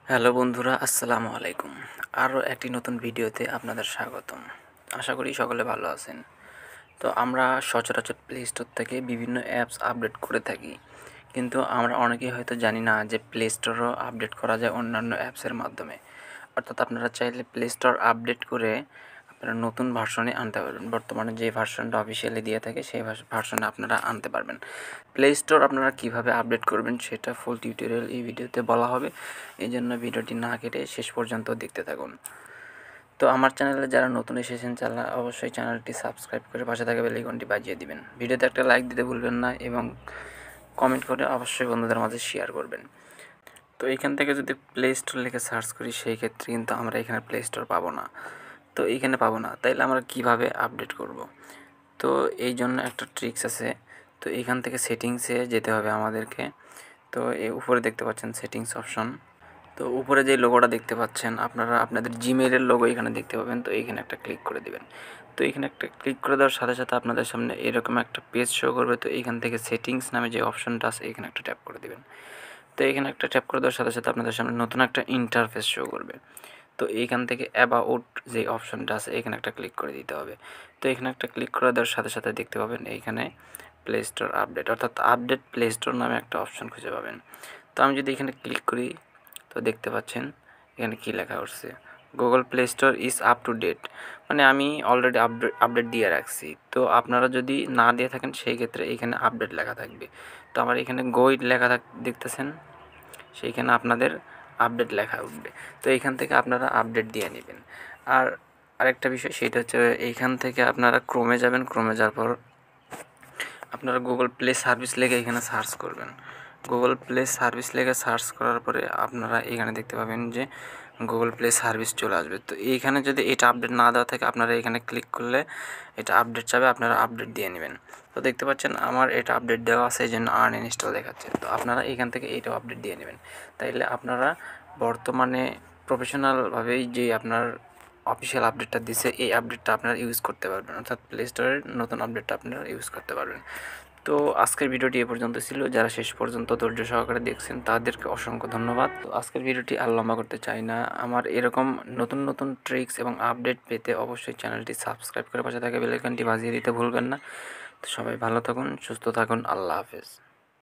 Hello বন্ধুরা, আসসালামু আলাইকুম। আরও একটি নতুন ভিডিওতে আপনাদের স্বাগতম। আশা করি সকলে ভালো আছেন। তো আমরা সচরাচর প্লে স্টোর থেকে বিভিন্ন অ্যাপস আপডেট করে থাকি, কিন্তু আমরা অনেকেই হয়তো জানি না যে প্লে স্টোরও আপডেট করা যায় অন্যান্য অ্যাপসের মাধ্যমে। অর্থাৎ আপনারা চাইলে প্লে স্টোর আপডেট করে আপনারা নতুন ভার্সনে আনতে পারবেন। বর্তমানে যে ভার্সনটা অফিসিয়ালি দিয়ে থাকে সেই ভার্সনে আপনারা আনতে পারবেন। প্লে স্টোর আপনারা কীভাবে আপডেট করবেন সেটা ফুল টিউটোরিয়াল এই ভিডিওতে বলা হবে। এই জন্য ভিডিওটি না কেটে শেষ পর্যন্ত দেখতে থাকুন। তো আমার চ্যানেলে যারা নতুন এসেছেন তারা অবশ্যই চ্যানেলটি সাবস্ক্রাইব করে পাশে থাকা বেল আইকনটি বাজিয়ে দিবেন। ভিডিওতে একটা লাইক দিতে ভুলবেন না এবং কমেন্ট করে অবশ্যই বন্ধুদের মাঝে শেয়ার করবেন। তো এইখান থেকে যদি প্লে স্টোর লিখে সার্চ করি সেই ক্ষেত্রে কিন্তু আমরা এখানে প্লে স্টোর পাবো না। তো এইখানে পাবো না, তাইলে আমরা কিভাবে আপডেট করব? তো এই জন্য একটা ট্রিক্স আছে। তো এইখান থেকে সেটিংসে যেতে হবে আমাদেরকে। তো এই উপরে দেখতে পাচ্ছেন সেটিংস অপশন। তো উপরে যে লোগোটা দেখতে পাচ্ছেন আপনারা আপনাদের জিমেইলের লোগো এখানে দেখতে পাবেন। তো এইখানে একটা ক্লিক করে দেবেন। তো এইখানে একটা ক্লিক করে দেওয়ার সাথে সাথে আপনাদের সামনে এরকম একটা পেজ শো করবে। তো এইখান থেকে সেটিংস নামে যে অপশনটা আছে এখানে একটা ট্যাপ করে দেবেন। তো এখানে একটা ট্যাপ করে দেওয়ার সাথে সাথে আপনাদের সামনে নতুন একটা ইন্টারফেস শো করবে। তো এইখান থেকে অ্যাবাউট যে অপশনটা আছে এখানে একটা ক্লিক করে দিতে হবে। তো এখানে একটা ক্লিক করে দেওয়ার সাথে সাথে দেখতে পাবেন এইখানে প্লে স্টোর আপডেট অর্থাৎ আপডেট প্লে স্টোর নামে একটা অপশন খুঁজে পাবেন। তো আমি যদি এখানে ক্লিক করি তো দেখতে পাচ্ছেন এখানে কী লেখা উঠছে, Google Play Store is up to date. মানে আমি অলরেডি আপডেট দিয়ে রাখছি। তো আপনারা যদি না দিয়ে থাকেন সেই ক্ষেত্রে এখানে আপডেট লেখা থাকবে। তো আমার এখানে গোইড লেখা দেখতেছেন, সেইখানে আপনাদের আপডেট লেখা উঠবে। তো এইখান থেকে আপনারা আপডেট দিয়ে নেবেন। আর আরেকটা বিষয় সেটা হচ্ছে এইখান থেকে আপনারা ক্রোমে যাবেন। ক্রোমে যাওয়ার পর আপনারা গুগল প্লে সার্ভিস লিখে এখানে সার্চ করবেন। গুগল প্লে সার্ভিস লিখে সার্চ করার পরে আপনারা এখানে দেখতে পাবেন যে গুগল প্লে সার্ভিস চলে আসবে। তো এইখানে যদি এটা আপডেট না দেওয়া থাকে আপনারা এখানে ক্লিক করলে এটা আপডেট চাবে, আপনারা আপডেট দিয়ে নেবেন। তো দেখতে পাচ্ছেন আমার এটা আপডেট দেওয়া আছে, এই জন্য আনইনস্টল দেখাচ্ছে। তো আপনারা এখান থেকে এইটাও আপডেট দিয়ে নেবেন। তাইলে আপনারা বর্তমানে প্রফেশনালভাবেই যে আপনার অফিসিয়াল আপডেটটা দিছে এই আপডেটটা আপনারা ইউজ করতে পারবেন, অর্থাৎ প্লে স্টোরের নতুন আপডেটটা আপনারা ইউজ করতে পারবেন। তো আজকের ভিডিওটি এ পর্যন্ত ছিল। যারা শেষ পর্যন্ত ধৈর্য সহকারে দেখছেন তাদেরকে অসংখ্য ধন্যবাদ। তো আজকের ভিডিওটি আর লম্বা করতে চাই না। আমার এরকম নতুন নতুন ট্রিক্স এবং আপডেট পেতে অবশ্যই চ্যানেলটি সাবস্ক্রাইব করে পাশে থাকা বেল আইকনটি বাজিয়ে দিতে ভুলবেন না। তো সবাই ভালো থাকুন, সুস্থ থাকুন। আল্লাহ হাফেজ।